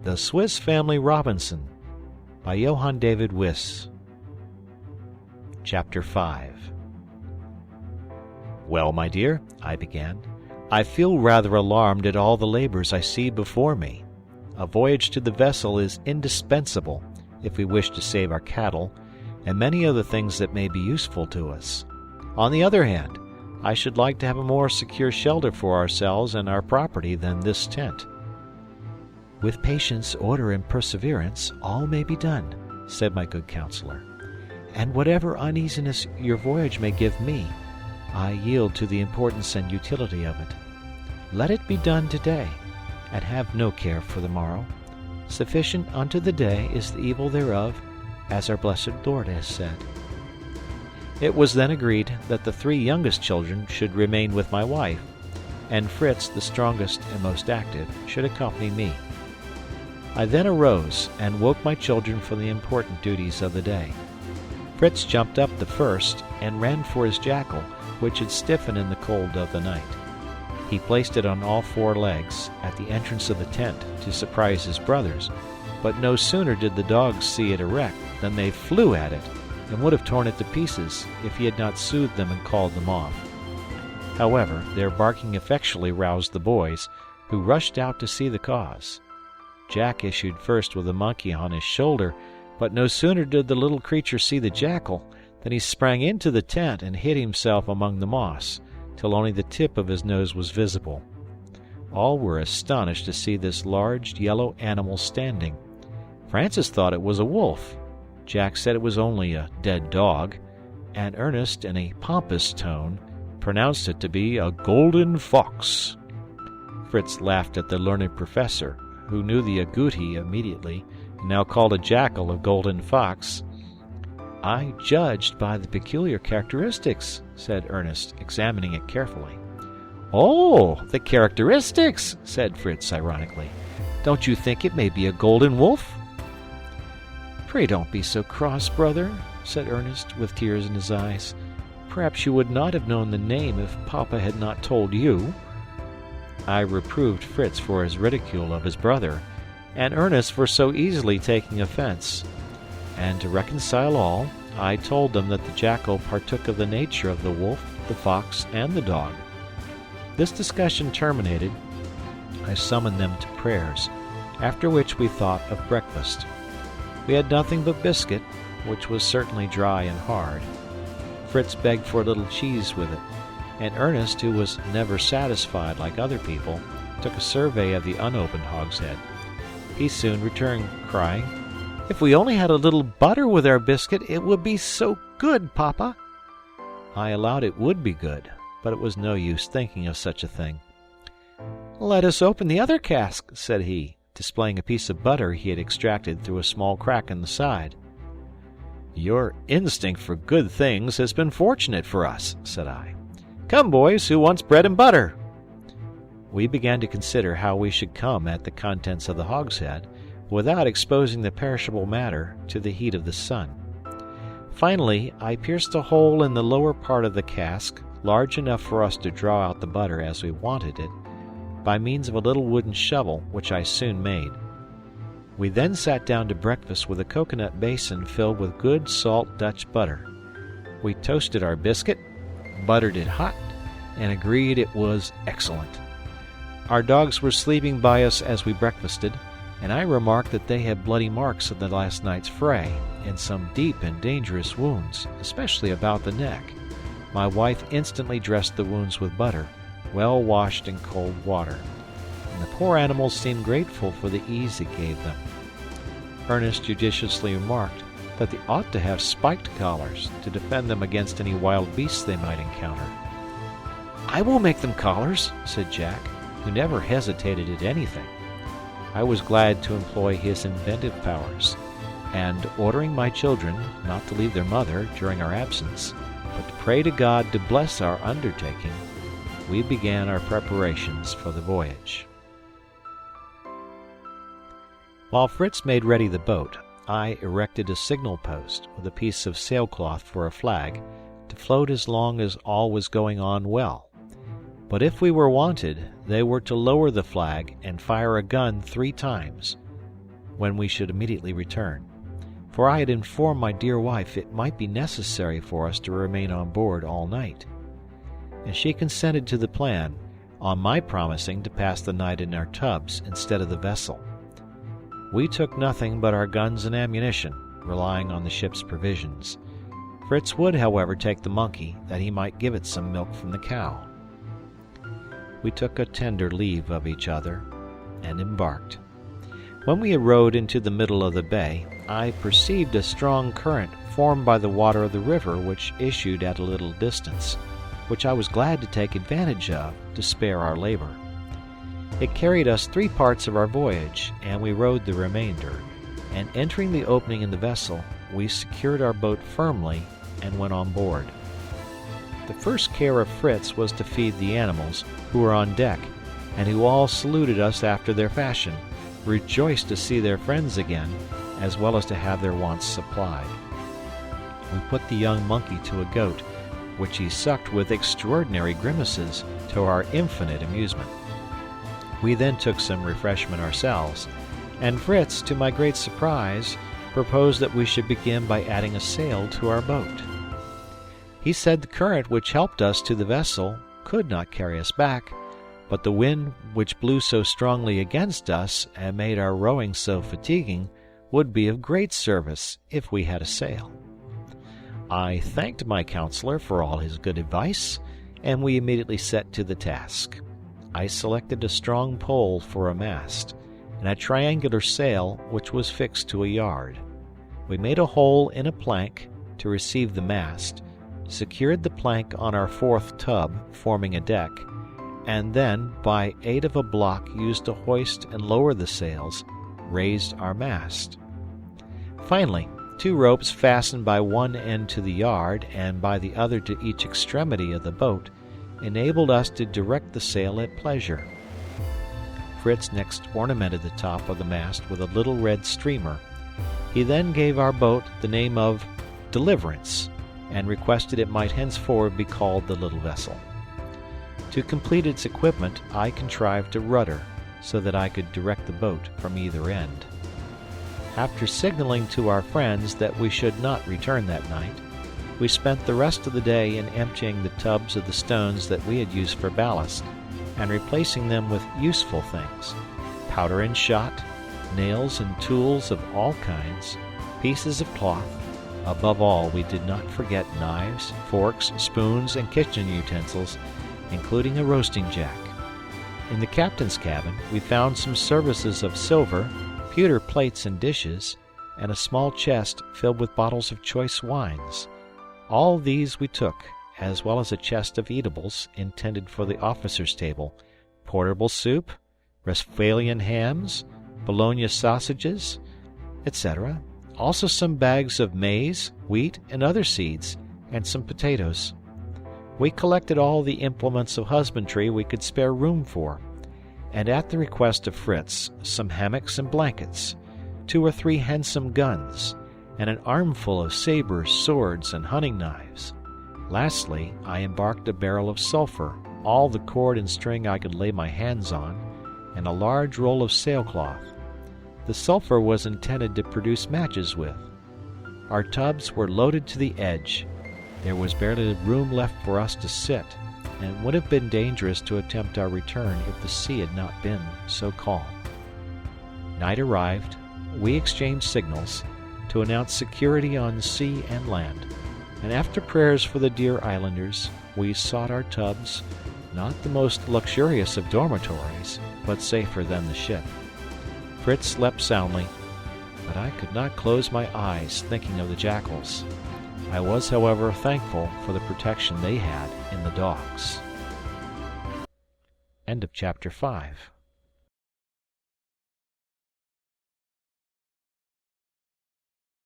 The Swiss Family Robinson by Johann Wyss. Chapter 5. Well, my dear, I began, I feel rather alarmed at all the labors I see before me. A voyage to the vessel is indispensable if we wish to save our cattle and many other things that may be useful to us. On the other hand, I should like to have a more secure shelter for ourselves and our property than this tent. With patience, order, and perseverance, all may be done, said my good counselor. And whatever uneasiness your voyage may give me, I yield to the importance and utility of it. Let it be done today, and have no care for the morrow. Sufficient unto the day is the evil thereof, as our blessed Lord has said. It was then agreed that the 3 youngest children should remain with my wife, and Fritz, the strongest and most active, should accompany me. I then arose and woke my children for the important duties of the day. Fritz jumped up the first and ran for his jackal, which had stiffened in the cold of the night. He placed it on all 4 legs at the entrance of the tent to surprise his brothers, but no sooner did the dogs see it erect than they flew at it and would have torn it to pieces if he had not soothed them and called them off. However, their barking effectually roused the boys, who rushed out to see the cause. Jack issued first with a monkey on his shoulder, but no sooner did the little creature see the jackal than he sprang into the tent and hid himself among the moss, till only the tip of his nose was visible. All were astonished to see this large yellow animal standing. Francis thought it was a wolf. Jack said it was only a dead dog, and Ernest, in a pompous tone, pronounced it to be a golden fox. Fritz laughed at the learned professor, who knew the agouti immediately, and now called a jackal a golden fox. I judged by the peculiar characteristics, said Ernest, examining it carefully. Oh, the characteristics, said Fritz ironically. Don't you think it may be a golden wolf? Pray don't be so cross, brother, said Ernest, with tears in his eyes. Perhaps you would not have known the name if Papa had not told you. I reproved Fritz for his ridicule of his brother, and Ernest for so easily taking offense. And to reconcile all, I told them that the jackal partook of the nature of the wolf, the fox, and the dog. This discussion terminated, I summoned them to prayers, after which we thought of breakfast. We had nothing but biscuit, which was certainly dry and hard. Fritz begged for a little cheese with it, and Ernest, who was never satisfied like other people, took a survey of the unopened hogshead. He soon returned, crying, If we only had a little butter with our biscuit, it would be so good, Papa. I allowed it would be good, but it was no use thinking of such a thing. Let us open the other cask, said he, displaying a piece of butter he had extracted through a small crack in the side. Your instinct for good things has been fortunate for us, said I. Come, boys, who wants bread and butter? We began to consider how we should come at the contents of the hogshead without exposing the perishable matter to the heat of the sun. Finally, I pierced a hole in the lower part of the cask, large enough for us to draw out the butter as we wanted it, by means of a little wooden shovel, which I soon made. We then sat down to breakfast with a coconut basin filled with good salt Dutch butter. We toasted our biscuit, buttered it hot, and agreed it was excellent. Our dogs were sleeping by us as we breakfasted, and I remarked that they had bloody marks of the last night's fray, and some deep and dangerous wounds, especially about the neck. My wife instantly dressed the wounds with butter, well washed in cold water, and the poor animals seemed grateful for the ease it gave them. Ernest judiciously remarked that they ought to have spiked collars to defend them against any wild beasts they might encounter. I will make them collars, said Jack, who never hesitated at anything. I was glad to employ his inventive powers, and ordering my children not to leave their mother during our absence, but to pray to God to bless our undertaking, we began our preparations for the voyage. While Fritz made ready the boat, I erected a signal post with a piece of sailcloth for a flag to float as long as all was going on well. But if we were wanted, they were to lower the flag and fire a gun 3 times, when we should immediately return, for I had informed my dear wife it might be necessary for us to remain on board all night, and she consented to the plan, on my promising to pass the night in our tubs instead of the vessel. We took nothing but our guns and ammunition, relying on the ship's provisions. Fritz would, however, take the monkey, that he might give it some milk from the cow. We took a tender leave of each other, and embarked. When we had rowed into the middle of the bay, I perceived a strong current formed by the water of the river which issued at a little distance, which I was glad to take advantage of to spare our labor. It carried us 3 parts of our voyage, and we rowed the remainder, and entering the opening in the vessel, we secured our boat firmly and went on board. The first care of Fritz was to feed the animals, who were on deck, and who all saluted us after their fashion, rejoiced to see their friends again, as well as to have their wants supplied. We put the young monkey to a goat, which he sucked with extraordinary grimaces, to our infinite amusement. We then took some refreshment ourselves, and Fritz, to my great surprise, proposed that we should begin by adding a sail to our boat. He said the current which helped us to the vessel could not carry us back, but the wind which blew so strongly against us and made our rowing so fatiguing would be of great service if we had a sail. I thanked my counselor for all his good advice, and we immediately set to the task. I selected a strong pole for a mast, and a triangular sail which was fixed to a yard. We made a hole in a plank to receive the mast, secured the plank on our 4th tub, forming a deck, and then, by aid of a block used to hoist and lower the sails, raised our mast. Finally, 2 ropes fastened by one end to the yard and by the other to each extremity of the boat enabled us to direct the sail at pleasure. Fritz next ornamented the top of the mast with a little red streamer. He then gave our boat the name of Deliverance, and requested it might henceforward be called the Little Vessel. To complete its equipment, I contrived a rudder, so that I could direct the boat from either end. After signaling to our friends that we should not return that night, we spent the rest of the day in emptying the tubs of the stones that we had used for ballast, and replacing them with useful things: powder and shot, nails and tools of all kinds, pieces of cloth. Above all, we did not forget knives, forks, spoons, and kitchen utensils, including a roasting jack. In the captain's cabin, we found some services of silver, pewter plates and dishes, and a small chest filled with bottles of choice wines. All these we took, as well as a chest of eatables intended for the officers' table, portable soup, Westphalian hams, Bologna sausages, etc., also some bags of maize, wheat, and other seeds, and some potatoes. We collected all the implements of husbandry we could spare room for, and at the request of Fritz, some hammocks and blankets, 2 or 3 handsome guns, and an armful of sabers, swords, and hunting knives. Lastly, I embarked a barrel of sulphur, all the cord and string I could lay my hands on, and a large roll of sailcloth. The sulphur was intended to produce matches with. Our tubs were loaded to the edge. There was barely room left for us to sit, and it would have been dangerous to attempt our return if the sea had not been so calm. Night arrived. We exchanged signals to announce security on sea and land, and after prayers for the dear islanders, we sought our tubs, not the most luxurious of dormitories, but safer than the ship. Fritz slept soundly, but I could not close my eyes thinking of the jackals. I was, however, thankful for the protection they had in the dogs. End of chapter 5.